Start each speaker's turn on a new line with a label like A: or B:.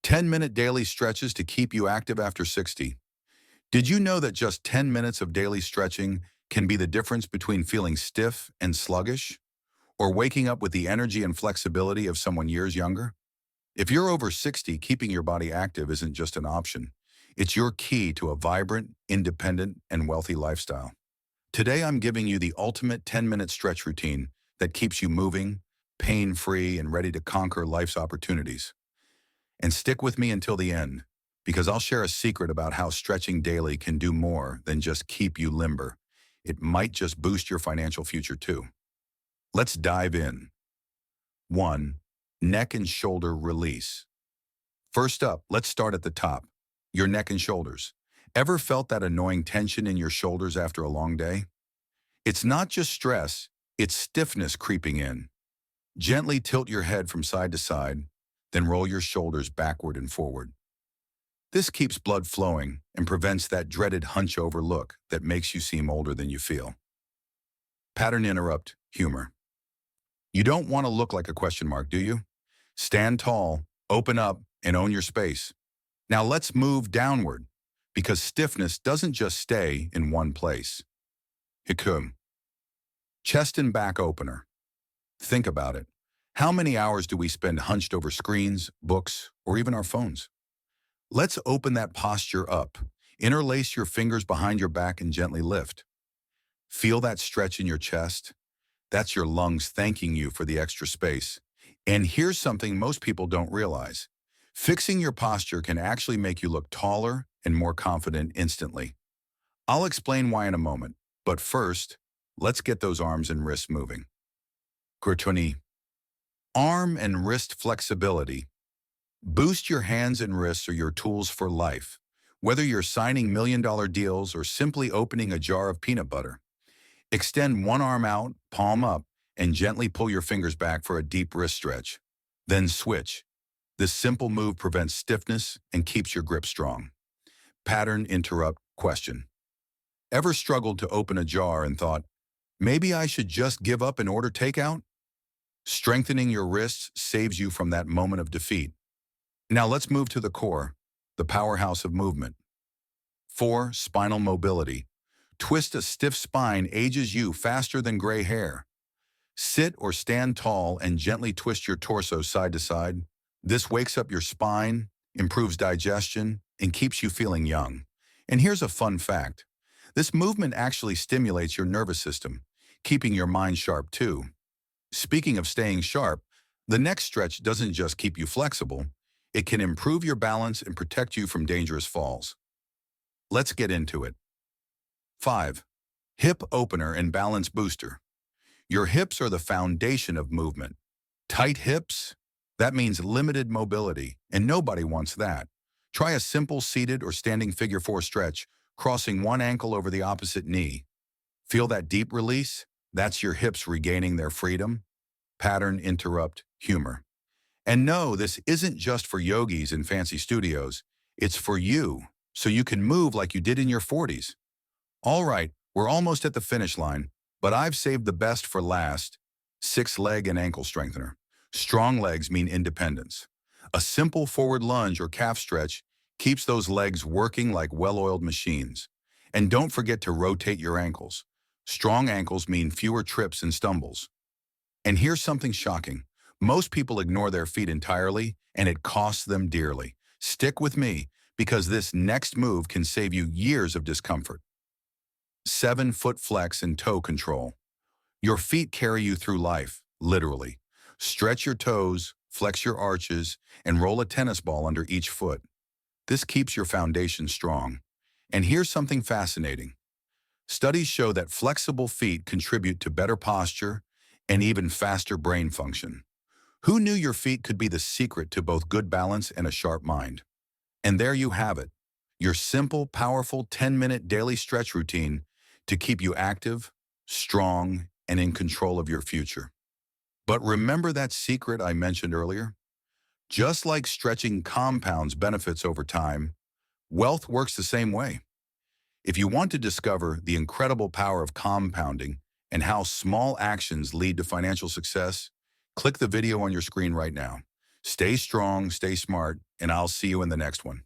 A: 10-minute daily stretches to keep you active after 60. Did you know that just 10 minutes of daily stretching can be the difference between feeling stiff and sluggish, or waking up with the energy and flexibility of someone years younger? If you're over 60, keeping your body active isn't just an option. It's your key to a vibrant, independent, and wealthy lifestyle. Today, I'm giving you the ultimate 10-minute stretch routine that keeps you moving, pain-free, and ready to conquer life's opportunities. And stick with me until the end, because I'll share a secret about how stretching daily can do more than just keep you limber. It might just boost your financial future too. Let's dive in. 1. Neck and shoulder release. First up, let's start at the top. Your neck and shoulders. Ever felt that annoying tension in your shoulders after a long day? It's not just stress, it's stiffness creeping in. Gently tilt your head from side to side, then roll your shoulders backward and forward. This keeps blood flowing and prevents that dreaded hunch-over look that makes you seem older than you feel. Pattern interrupt, humor. You don't want to look like a question mark, do you? Stand tall, open up, and own your space. Now let's move downward, because stiffness doesn't just stay in one place. Hikum. Chest and back opener. Think about it. How many hours do we spend hunched over screens, books, or even our phones? Let's open that posture up. Interlace your fingers behind your back and gently lift. Feel that stretch in your chest? That's your lungs thanking you for the extra space. And here's something most people don't realize. Fixing your posture can actually make you look taller and more confident instantly. I'll explain why in a moment, but first, let's get those arms and wrists moving. Gurtuni. Arm and wrist flexibility. Boost your hands and wrists are your tools for life, whether you're signing million-dollar deals or simply opening a jar of peanut butter. Extend one arm out, palm up, and gently pull your fingers back for a deep wrist stretch. Then switch. This simple move prevents stiffness and keeps your grip strong. Pattern interrupt question. Ever struggled to open a jar and thought, maybe I should just give up and order takeout? Strengthening your wrists saves you from that moment of defeat. Now let's move to the core, the powerhouse of movement. 4. Spinal mobility. Twist a stiff spine ages you faster than gray hair. Sit or stand tall and gently twist your torso side to side. This wakes up your spine, improves digestion, and keeps you feeling young. And here's a fun fact. This movement actually stimulates your nervous system, keeping your mind sharp too. Speaking of staying sharp, the next stretch doesn't just keep you flexible, it can improve your balance and protect you from dangerous falls. Let's get into it. 5. Hip opener and balance booster. Your hips are the foundation of movement. Tight hips? That means limited mobility, and nobody wants that. Try a simple seated or standing figure 4 stretch, crossing one ankle over the opposite knee. Feel that deep release? That's your hips regaining their freedom. Pattern interrupt humor. And no, this isn't just for yogis in fancy studios. It's for you, so you can move like you did in your 40s. All right, we're almost at the finish line, but I've saved the best for last. 6 leg and ankle strengthener. Strong legs mean independence. A simple forward lunge or calf stretch keeps those legs working like well-oiled machines. And don't forget to rotate your ankles. Strong ankles mean fewer trips and stumbles. And here's something shocking. Most people ignore their feet entirely, and it costs them dearly. Stick with me, because this next move can save you years of discomfort. 7 foot flex and toe control. Your feet carry you through life, literally. Stretch your toes, flex your arches, and roll a tennis ball under each foot. This keeps your foundation strong. And here's something fascinating. Studies show that flexible feet contribute to better posture and even faster brain function. Who knew your feet could be the secret to both good balance and a sharp mind? And there you have it, your simple, powerful 10-minute daily stretch routine to keep you active, strong, and in control of your future. But remember that secret I mentioned earlier? Just like stretching compounds benefits over time, wealth works the same way. If you want to discover the incredible power of compounding and how small actions lead to financial success, click the video on your screen right now. Stay strong, stay smart, and I'll see you in the next one.